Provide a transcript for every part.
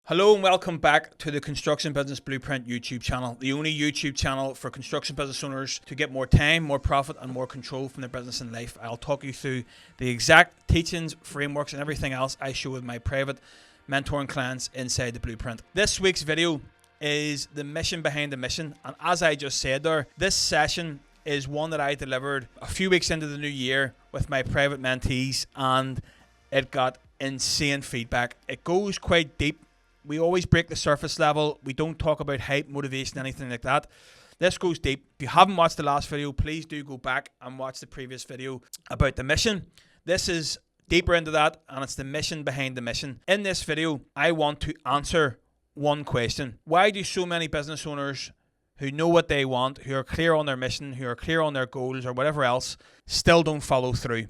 Hello and welcome back to the Construction Business Blueprint YouTube channel, the only YouTube channel for construction business owners to get more time, more profit and more control from their business and life. I'll talk you through the exact teachings, frameworks and everything else I show with my private mentoring clients inside the Blueprint. This week's video is the mission behind the mission, and as I just said there, this session is one that I delivered a few weeks into the new year with my private mentees, and it got insane feedback. It goes quite deep. We always break the surface level. We don't talk about hype, motivation, anything like that. This goes deep. If you haven't watched the last video, please do go back and watch the previous video about the mission. This is deeper into that, and it's the mission behind the mission. In this video, I want to answer one question. Why do so many business owners who know what they want, who are clear on their mission, who are clear on their goals or whatever else, still don't follow through?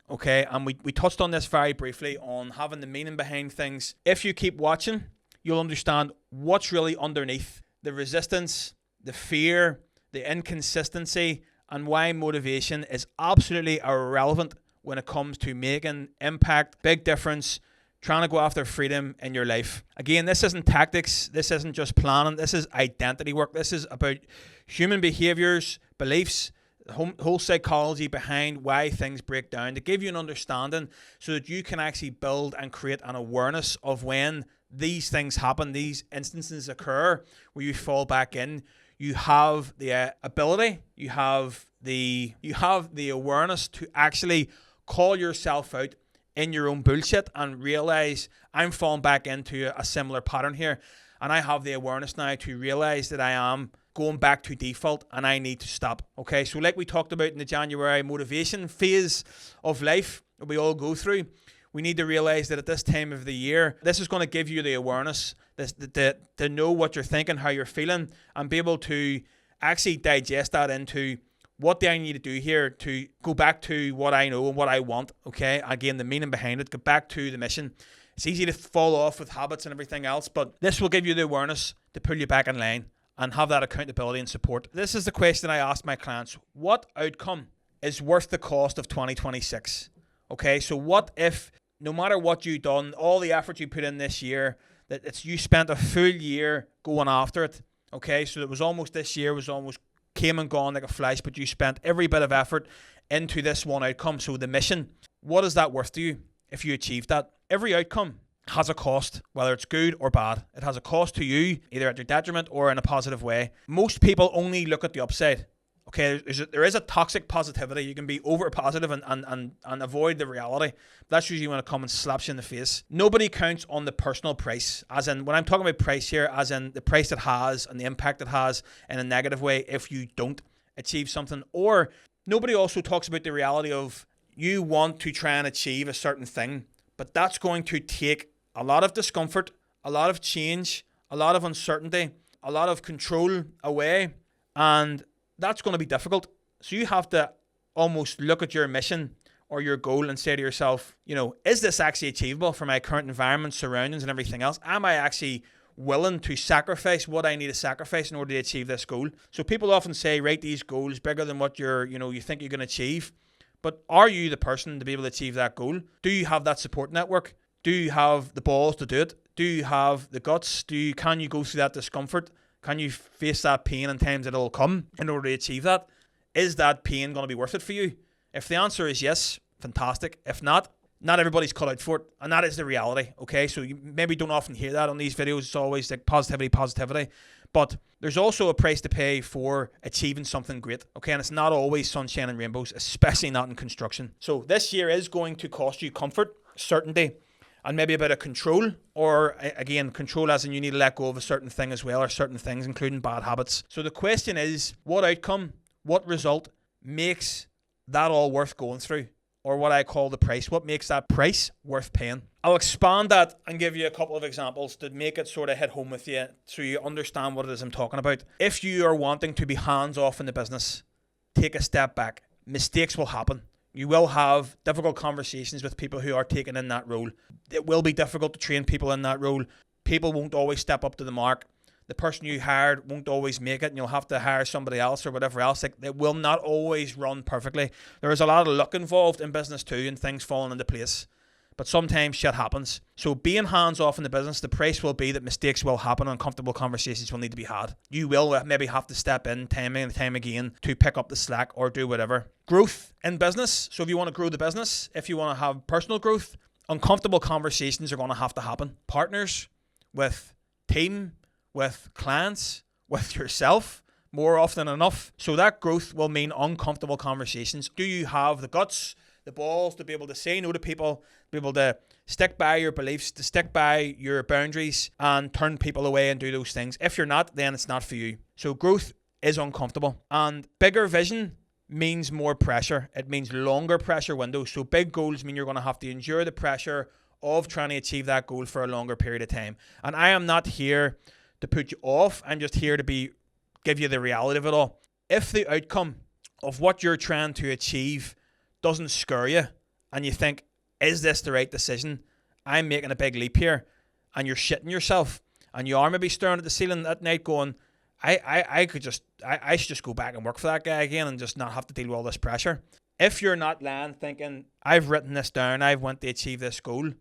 Okay, and we touched on this very briefly on having the meaning behind things. If you keep watching, you'll understand what's really underneath the resistance, the fear, the inconsistency, and why motivation is absolutely irrelevant when it comes to making impact, big difference, trying to go after freedom in your life. Again, this isn't tactics. This isn't just planning. This is identity work. This is about human behaviors, beliefs, whole psychology behind why things break down, to give you an understanding so that you can actually build and create an awareness of when these things happen, these instances occur where you fall back in. You have the ability, you have the awareness to actually call yourself out in your own bullshit and realize I'm falling back into a similar pattern here, and I have the awareness now to realize that I am going back to default and I need to stop. Okay, so like we talked about in the January motivation phase of life that we all go through, we need to realize that at this time of the year, this is going to give you the awareness to know what you're thinking, how you're feeling, and be able to actually digest that into what do I need to do here to go back to what I know and what I want. Okay, again, the meaning behind it, get back to the mission. It's easy to fall off with habits and everything else, but this will give you the awareness to pull you back in line and have that accountability and support. This is the question I ask my clients. What outcome is worth the cost of 2026? Okay, so what if no matter what you've done, all the effort you put in this year, that you spent a full year going after it, okay? So it was almost, this year was almost came and gone like a flash, but you spent every bit of effort into this one outcome. So the mission, what is that worth to you if you achieve that? Every outcome has a cost, whether it's good or bad. It has a cost to you, either at your detriment or in a positive way. Most people only look at the upside. Okay, there is a toxic positivity. You can be over positive and avoid the reality. That's usually when it comes and slaps you in the face. Nobody counts on the personal price, as in, when I'm talking about price here, as in the price it has and the impact it has in a negative way if you don't achieve something. Or nobody also talks about the reality of you want to try and achieve a certain thing, but that's going to take a lot of discomfort, a lot of change, a lot of uncertainty, a lot of control away, and that's going to be difficult. So you have to almost look at your mission or your goal and say to yourself, is this actually achievable for my current environment, surroundings and everything else? Am I actually willing to sacrifice what I need to sacrifice in order to achieve this goal? So people often say, write these goals bigger than what you think you're going to achieve. But are you the person to be able to achieve that goal? Do you have that support network? Do you have the balls to do it? Do you have the guts? Can you go through that discomfort? Can you face that pain in times that it'll come in order to achieve that? Is that pain going to be worth it for you? If the answer is yes, fantastic. If not, not everybody's cut out for it. And that is the reality, okay? So you maybe don't often hear that on these videos. It's always like positivity. But there's also a price to pay for achieving something great, okay? And it's not always sunshine and rainbows, especially not in construction. So this year is going to cost you comfort, certainty, and maybe a bit of control, or again, control as in you need to let go of a certain thing as well, or certain things, including bad habits. So the question is, what outcome, what result makes that all worth going through? Or what I call the price. What makes that price worth paying? I'll expand that and give you a couple of examples to make it sort of hit home with you so you understand what it is I'm talking about. If you are wanting to be hands-off in the business, take a step back. Mistakes will happen. You will have difficult conversations with people who are taking in that role. It will be difficult to train people in that role. People won't always step up to the mark. The person you hired won't always make it, and you'll have to hire somebody else or whatever else. It will not always run perfectly. There is a lot of luck involved in business too, and things falling into place. but sometimes shit happens. So being hands-off in the business, the price will be that mistakes will happen, uncomfortable conversations will need to be had. You will maybe have to step in time and time again to pick up the slack or do whatever. Growth in business. So if you want to grow the business, if you want to have personal growth, uncomfortable conversations are going to happen. Partners, with team, with clients, with yourself, more often than enough. So that growth will mean uncomfortable conversations. Do you have the guts, the balls to be able to say no to people, be able to stick by your beliefs, to stick by your boundaries and turn people away and do those things? If you're not, then it's not for you. So growth is uncomfortable, and bigger vision means more pressure. It means longer pressure windows. So big goals mean you're going to have to endure the pressure of trying to achieve that goal for a longer period of time. And I am not here to put you off. I'm just here to give you the reality of it all. If the outcome of what you're trying to achieve doesn't scare you and you think, is this the right decision? I'm making a big leap here, and you're shitting yourself and you are maybe staring at the ceiling at night going, I should just go back and work for that guy again and just not have to deal with all this pressure. If you're not lying thinking, I've written this down, I've want to achieve this goal,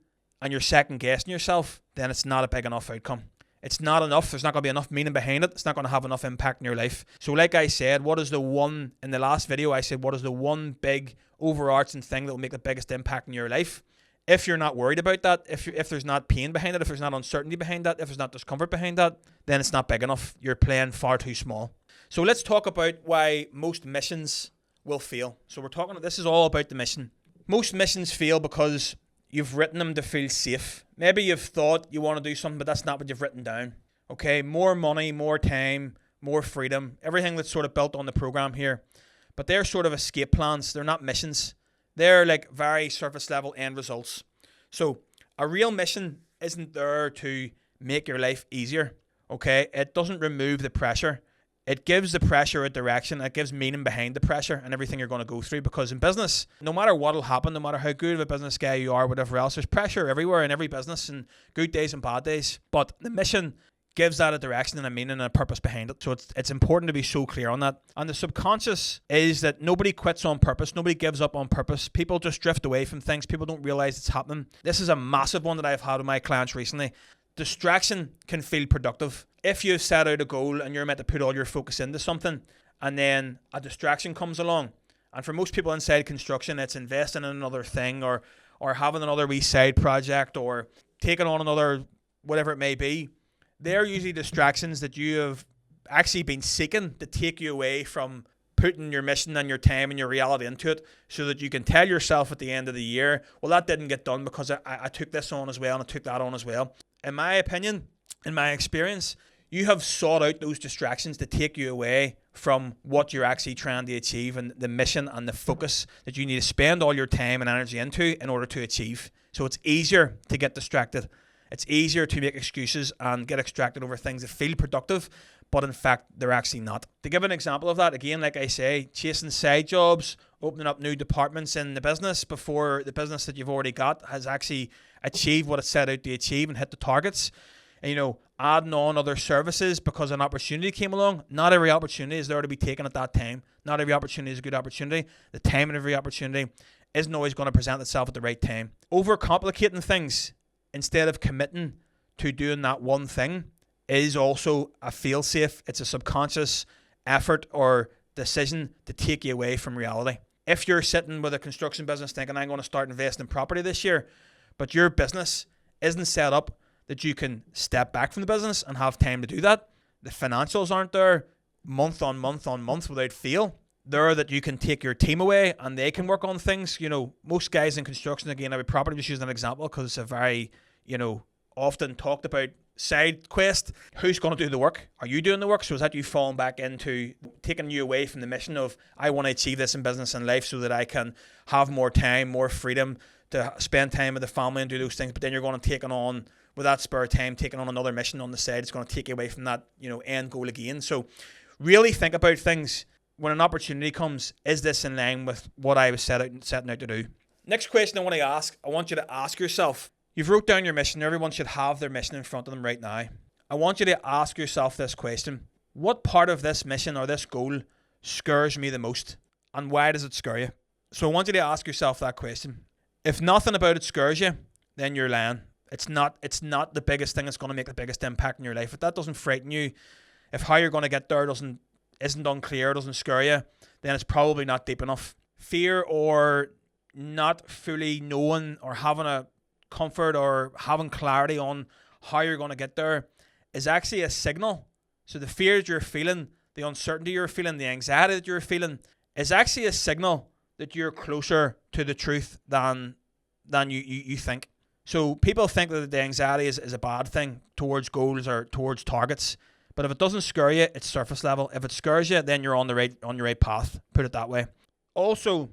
and you're second guessing yourself, then it's not a big enough outcome. It's not enough. There's not going to be enough meaning behind it. It's not going to have enough impact in your life. So like I said, in the last video, I said, what is the one big overarching thing that will make the biggest impact in your life? If you're not worried about that, if there's not pain behind it, if there's not uncertainty behind that, if there's not discomfort behind that, then it's not big enough. You're playing far too small. So let's talk about why most missions will fail. So this is all about the mission. Most missions fail because you've written them to feel safe. Maybe you've thought you want to do something, but that's not what you've written down. Okay, more money, more time, more freedom, everything that's sort of built on the program here. But they're sort of escape plans. They're not missions. They're like very surface level end results. So a real mission isn't there to make your life easier. Okay, it doesn't remove the pressure. It gives the pressure a direction. It gives meaning behind the pressure and everything you're going to go through. Because in business, no matter what will happen, no matter how good of a business guy you are, whatever else, there's pressure everywhere in every business, and good days and bad days. But the mission gives that a direction and a meaning and a purpose behind it. So it's important to be so clear on that. And the subconscious is that nobody quits on purpose. Nobody gives up on purpose. People just drift away from things. People don't realize it's happening. This is a massive one that I've had with my clients recently. Distraction can feel productive. If you've set out a goal and you're meant to put all your focus into something, and then a distraction comes along, and for most people inside construction, it's investing in another thing or having another wee side project or taking on another whatever it may be. They're usually distractions that you have actually been seeking to take you away from putting your mission and your time and your reality into it, so that you can tell yourself at the end of the year, well, that didn't get done because I took this on as well and I took that on as well. In my opinion, in my experience, you have sought out those distractions to take you away from what you're actually trying to achieve and the mission and the focus that you need to spend all your time and energy into in order to achieve. So it's easier to get distracted. It's easier to make excuses and get distracted over things that feel productive, but in fact, they're actually not. To give an example of that, again, like I say, chasing side jobs, opening up new departments in the business before the business that you've already got has actually achieved what it set out to achieve and hit the targets. And, adding on other services because an opportunity came along. Not every opportunity is there to be taken at that time. Not every opportunity is a good opportunity. The time of every opportunity isn't always going to present itself at the right time. Overcomplicating things instead of committing to doing that one thing is also a fail-safe. It's a subconscious effort or decision to take you away from reality. If you're sitting with a construction business thinking, I'm going to start investing in property this year, but your business isn't set up that you can step back from the business and have time to do that. The financials aren't there month on month without fail. There that you can take your team away and they can work on things. Most guys in construction, again, I would probably just use an example because it's a very, often talked about side quest. Who's going to do the work? Are you doing the work? So is that you falling back into taking you away from the mission of, I want to achieve this in business and life so that I can have more time, more freedom to spend time with the family and do those things. But then you're going to take on, with that spare time, taking on another mission on the side. It's going to take you away from that, end goal again. So really think about things. When an opportunity comes, is this in line with what I was setting out to do? Next question I want you to ask yourself. You've wrote down your mission. Everyone should have their mission in front of them right now. I want you to ask yourself this question. What part of this mission or this goal scares me the most? And why does it scare you? So I want you to ask yourself that question. If nothing about it scares you, then you're lying. It's not the biggest thing that's going to make the biggest impact in your life. If that doesn't frighten you, if how you're going to get there isn't unclear, doesn't scare you, then it's probably not deep enough. Fear or not fully knowing or having a comfort or having clarity on how you're going to get there is actually a signal. So the fear that you're feeling, the uncertainty you're feeling, the anxiety that you're feeling is actually a signal that you're closer to the truth than you think. So people think that the anxiety is a bad thing towards goals or towards targets. But if it doesn't scare you, it's surface level. If it scares you, then you're on your right path. Put it that way. Also,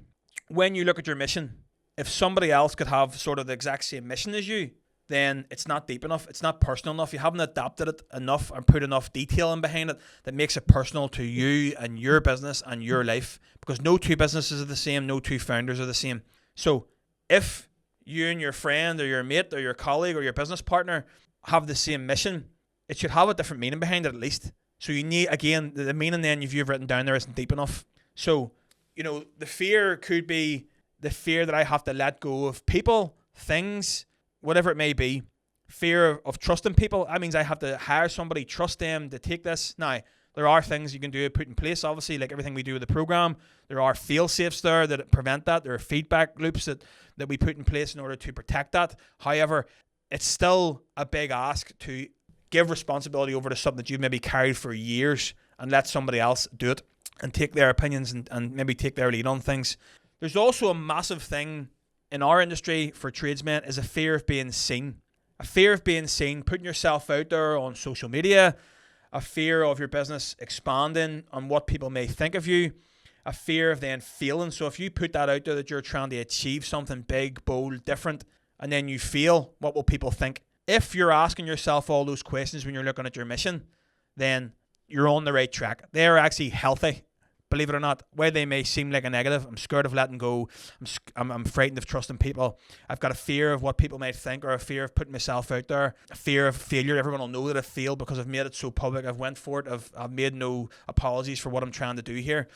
when you look at your mission, if somebody else could have sort of the exact same mission as you, then it's not deep enough. It's not personal enough. You haven't adapted it enough and put enough detail in behind it that makes it personal to you and your business and your life. Because no two businesses are the same. No two founders are the same. So if you and your friend or your mate or your colleague or your business partner have the same mission, it should have a different meaning behind it at least. So you need, again, the meaning then you've written down there isn't deep enough. So, the fear could be the fear that I have to let go of people, things, whatever it may be. Fear of trusting people. That means I have to hire somebody, trust them to take this. Now, there are things you can do, put in place, obviously, like everything we do with the program. There are fail-safes there that prevent that. There are feedback loops that we put in place in order to protect that. However, it's still a big ask to give responsibility over to something that you've maybe carried for years and let somebody else do it and take their opinions and maybe take their lead on things. There's also a massive thing in our industry for tradesmen is a fear of being seen. A fear of being seen, putting yourself out there on social media, a fear of your business expanding on what people may think of you, a fear of then failing. So if you put that out there that you're trying to achieve something big, bold, different, and then you fail, what will people think? If you're asking yourself all those questions when you're looking at your mission, then you're on the right track. They're actually healthy, believe it or not. While they may seem like a negative, I'm scared of letting go. I'm frightened of trusting people. I've got a fear of what people might think, or a fear of putting myself out there, a fear of failure. Everyone will know that I failed because I've made it so public. I've went for it. I've made no apologies for what I'm trying to do here.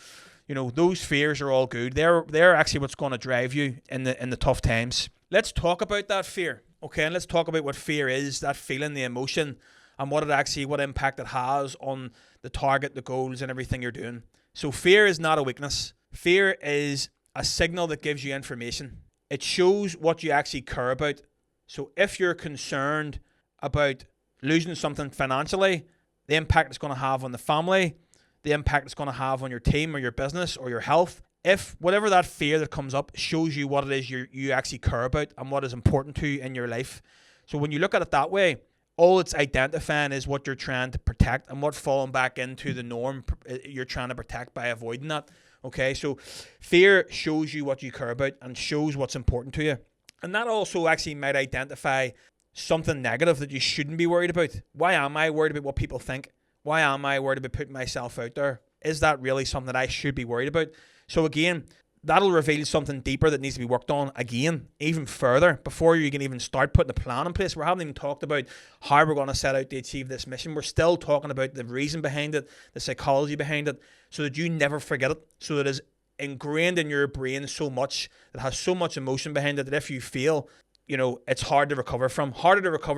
Those fears are all good. They're actually what's going to drive you in the tough times. Let's talk about that fear. Okay, and let's talk about what fear is, that feeling, the emotion, and what impact it has on the target, the goals, and everything you're doing. So fear is not a weakness. Fear is a signal that gives you information. It shows what you actually care about. So if you're concerned about losing something financially, the impact it's going to have on the family, the impact it's going to have on your team or your business or your health, if whatever that fear that comes up shows you what it is you actually care about and what is important to you in your life. So when you look at it that way, all it's identifying is what you're trying to protect and what falling back into the norm you're trying to protect by avoiding that. Okay, so fear shows you what you care about and shows what's important to you. And that also actually might identify something negative that you shouldn't be worried about. Why am I worried about what people think? Why am I worried about putting myself out there? Is that really something that I should be worried about? So again, that'll reveal something deeper that needs to be worked on again, even further, before you can even start putting a plan in place. We haven't even talked about how we're going to set out to achieve this mission. We're still talking about the reason behind it, the psychology behind it, so that you never forget it, so that it is ingrained in your brain so much, that has so much emotion behind it, that if you fail, it's harder to recover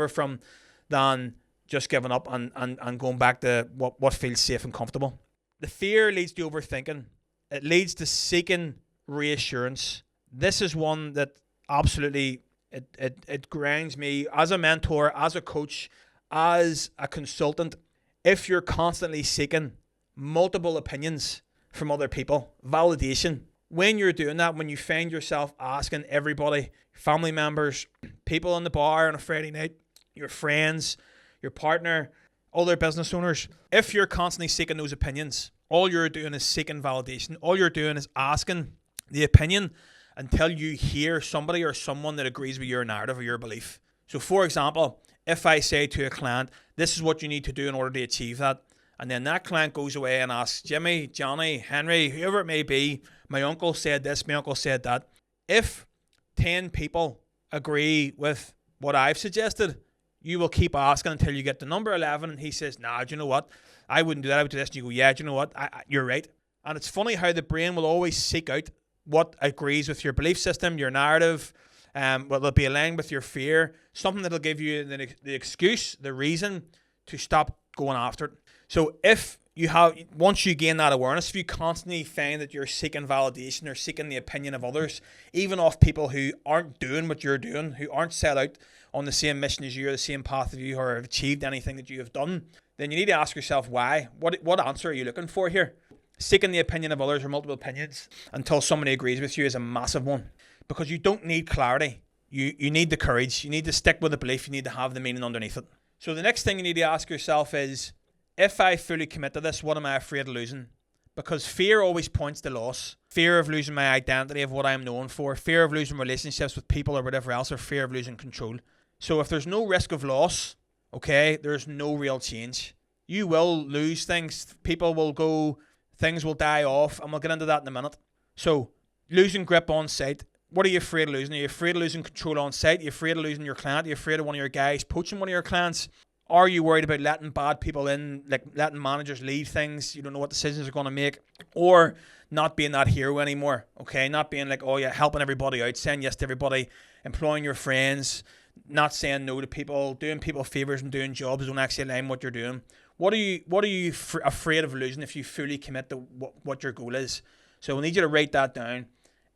from than just giving up and going back to what feels safe and comfortable. The fear leads to overthinking. It leads to seeking reassurance. This is one that absolutely it grinds me as a mentor, as a coach, as a consultant. If you're constantly seeking multiple opinions from other people, validation, when you're doing that, when you find yourself asking everybody, family members, people in the bar on a Friday night, your friends, your partner, other business owners, if you're constantly seeking those opinions, all you're doing is seeking validation. All you're doing is asking the opinion until you hear somebody or someone that agrees with your narrative or your belief. So for example, if I say to a client, this is what you need to do in order to achieve that, and then that client goes away and asks Jimmy, Johnny, Henry, whoever it may be, my uncle said this, my uncle said that. If 10 people agree with what I've suggested, you will keep asking until you get to number 11 and he says, nah, do you know what? I wouldn't do that. I would do this. And you go, yeah, do you know what? You're right. And it's funny how the brain will always seek out what agrees with your belief system, your narrative, Well, it'll be aligned with your fear, something that'll give you the excuse, the reason to stop going after it. So once you gain that awareness, if you constantly find that you're seeking validation or seeking the opinion of others, even of people who aren't doing what you're doing, who aren't set out on the same mission as you or the same path as you, or have achieved anything that you have done, then you need to ask yourself why. What answer are you looking for here? Seeking the opinion of others or multiple opinions until somebody agrees with you is a massive one, because you don't need clarity. You need the courage. You need to stick with the belief. You need to have the meaning underneath it. So the next thing you need to ask yourself is, if I fully commit to this, what am I afraid of losing? Because fear always points to loss. Fear of losing my identity of what I'm known for, fear of losing relationships with people or whatever else, or fear of losing control. So if there's no risk of loss, okay, there's no real change. You will lose things. People will go, things will die off, and we'll get into that in a minute. So losing grip on site. What are you afraid of losing? Are you afraid of losing control on site? Are you afraid of losing your client? Are you afraid of one of your guys poaching one of your clients? Are you worried about letting bad people in, like letting managers lead things? You don't know what decisions they're going to make. Or not being that hero anymore, okay? Not being like, oh yeah, helping everybody out, saying yes to everybody, employing your friends, not saying no to people, doing people favors and doing jobs that don't actually align what you're doing. What are you afraid of losing if you fully commit to what your goal is? So I need you to write that down.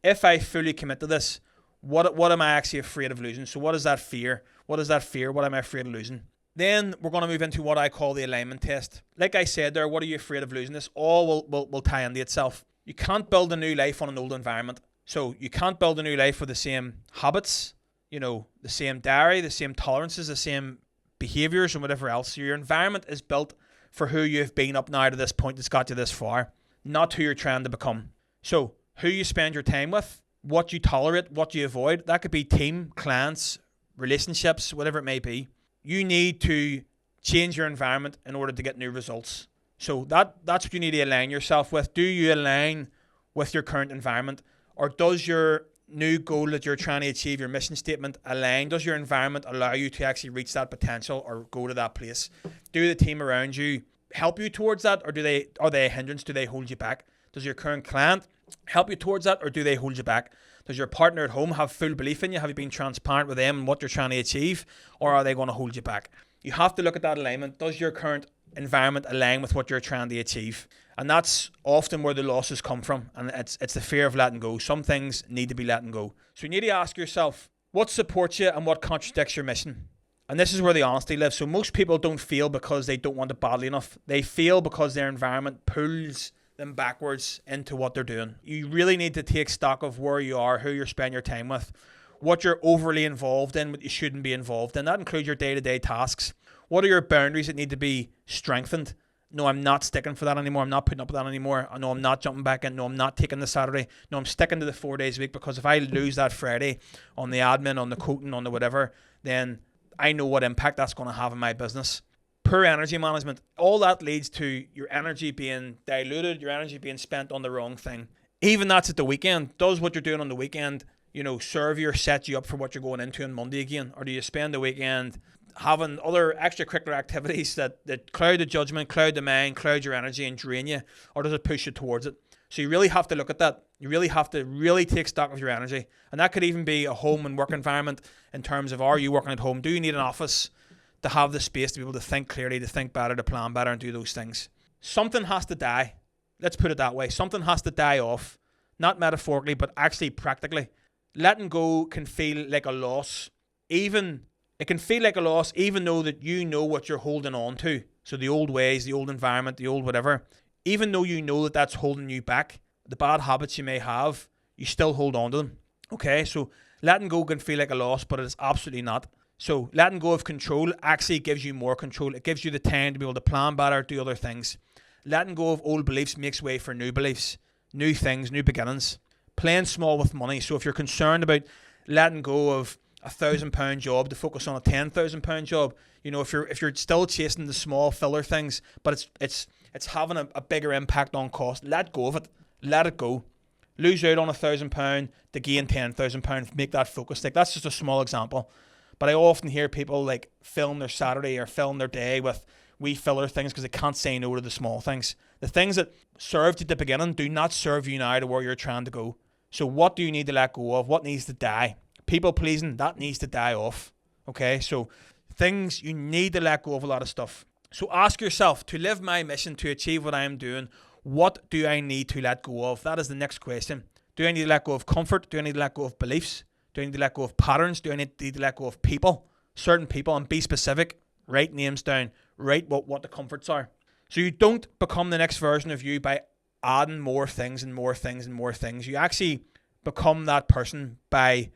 If I fully commit to this, what am I actually afraid of losing? So what is that fear? What is that fear? What am I afraid of losing? Then we're going to move into what I call the alignment test. Like I said there, what are you afraid of losing? This all will tie into itself. You can't build a new life on an old environment. So you can't build a new life with the same habits, the same diary, the same tolerances, the same behaviors and whatever else. So your environment is built for who you've been up now to this point that's got you this far, not who you're trying to become. So who you spend your time with, what you tolerate, what you avoid, that could be team, clients, relationships, whatever it may be. You need to change your environment in order to get new results. So that's what you need to align yourself with. Do you align with your current environment, or does your new goal that you're trying to achieve, your mission statement, align? Does your environment allow you to actually reach that potential or go to that place? Do the team around you help you towards that, or are they a hindrance? Do they hold you back? Does your current client help you towards that, or do they hold you back? Does your partner at home have full belief in you? Have you been transparent with them and what you're trying to achieve, or are they going to hold you back? You have to look at that alignment. Does your current environment align with what you're trying to achieve? And that's often where the losses come from, and it's the fear of letting go. Some things need to be letting go. So you need to ask yourself, what supports you and what contradicts your mission? And this is where the honesty lives. So most people don't fail because they don't want it badly enough. They fail because their environment pulls them backwards into what they're doing. You really need to take stock of where you are, who you're spending your time with, what you're overly involved in, what you shouldn't be involved in. That includes your day-to-day tasks. What are your boundaries that need to be strengthened? No, I'm not sticking for that anymore. I'm not putting up with that anymore. I know I'm not jumping back in. No, I'm not taking the Saturday. No, I'm sticking to the 4 days a week, because if I lose that Friday on the admin, on the quoting, on the whatever, then I know what impact that's going to have on my business. Poor energy management. All that leads to your energy being diluted, your energy being spent on the wrong thing. Even that's at the weekend. Does what you're doing on the weekend, serve you or set you up for what you're going into on Monday again? Or do you spend the weekend having other extracurricular activities that cloud the judgment, cloud the mind, cloud your energy and drain you? Or does it push you towards it? So you really have to look at that. You really have to really take stock of your energy. And that could even be a home and work environment in terms of, are you working at home? Do you need an office to have the space to be able to think clearly, to think better, to plan better and do those things? Something has to die. Let's put it that way. Something has to die off. Not metaphorically, but actually practically. Letting go can feel like a loss. It can feel like a loss even though that you know what you're holding on to. So the old ways, the old environment, the old whatever. Even though you know that that's holding you back, the bad habits you may have, you still hold on to them. Okay, so letting go can feel like a loss, but it is absolutely not. So letting go of control actually gives you more control. It gives you the time to be able to plan better, do other things. Letting go of old beliefs makes way for new beliefs, new things, new beginnings. Playing small with money. So if you're concerned about letting go of £1,000 job to focus on a £10,000 job, if you're still chasing the small filler things, but it's having a bigger impact on cost, let go of it. Let it go. Lose out on £1,000 to gain £10,000. Make that focus. Like, that's just a small example. But I often hear people film their Saturday or film their day with wee filler things because they can't say no to the small things. The things that served you at the beginning do not serve you now to where you're trying to go. So what do you need to let go of? What needs to die? People pleasing, that needs to die off. Okay, so things, you need to let go of a lot of stuff. So ask yourself, to live my mission, to achieve what I am doing, what do I need to let go of? That is the next question. Do I need to let go of comfort? Do I need to let go of beliefs? Do I need to let go of patterns? Do I need to let go of people? Certain people, and be specific. Write names down. Write what the comforts are. So you don't become the next version of you by adding more things and more things and more things. You actually become that person by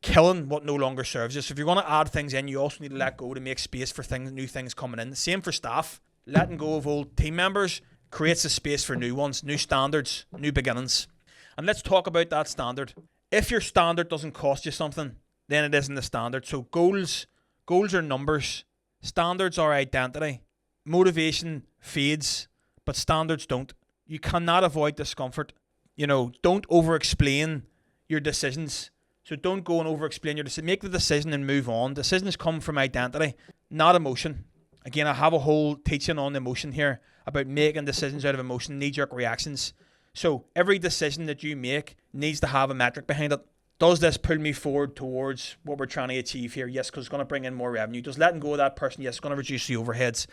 killing what no longer serves you. So if you're going to add things in, you also need to let go to make space for things, new things coming in. Same for staff. Letting go of old team members creates a space for new ones, new standards, new beginnings. And let's talk about that standard. If your standard doesn't cost you something, then it isn't the standard. So goals are numbers. Standards are identity. Motivation fades, but standards don't. You cannot avoid discomfort. Don't over-explain your decisions. So don't go and over-explain your decision. Make the decision and move on. Decisions come from identity, not emotion. Again, I have a whole teaching on emotion here about making decisions out of emotion, knee-jerk reactions. So every decision that you make needs to have a metric behind it. Does this pull me forward towards what we're trying to achieve here? Yes, because it's going to bring in more revenue. Does letting go of that person? Yes, it's going to reduce the overheads.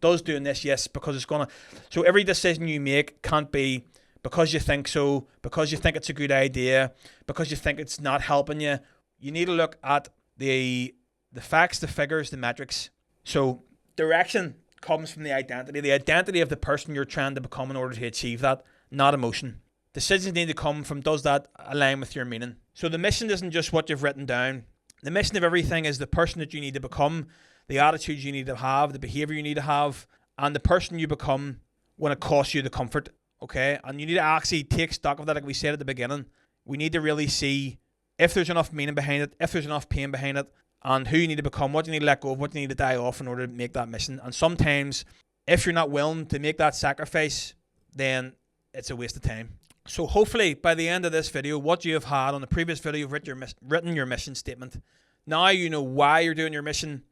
Does doing this? Yes, because it's going to... So every decision you make can't be because you think so, because you think it's a good idea, because you think it's not helping you. You need to look at the facts, the figures, the metrics. So direction comes from the identity of the person you're trying to become in order to achieve that, not emotion. Decisions need to come from, does that align with your meaning? So the mission isn't just what you've written down. The mission of everything is the person that you need to become, the attitudes you need to have, the behavior you need to have, and the person you become when it costs you the comfort. Okay, and you need to actually take stock of that, like we said at the beginning. We need to really see if there's enough meaning behind it, if there's enough pain behind it, and who you need to become, what you need to let go of, what you need to die off in order to make that mission. And sometimes, if you're not willing to make that sacrifice, then it's a waste of time. So hopefully, by the end of this video, what you have had on the previous video, you've written your mission statement. Now you know why you're doing your mission.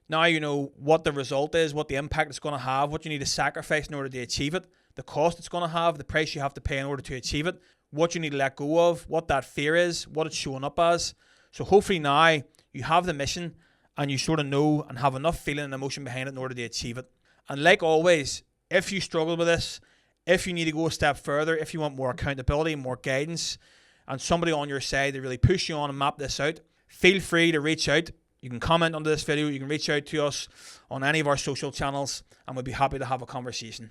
Now you know what the result is, what the impact it's going to have, what you need to sacrifice in order to achieve it, the cost it's going to have, the price you have to pay in order to achieve it, what you need to let go of, what that fear is, what it's showing up as. So hopefully now you have the mission and you sort of know and have enough feeling and emotion behind it in order to achieve it. And like always, if you struggle with this, if you need to go a step further, if you want more accountability, more guidance, and somebody on your side to really push you on and map this out, feel free to reach out. You can comment under this video. You can reach out to us on any of our social channels, and we'll be happy to have a conversation.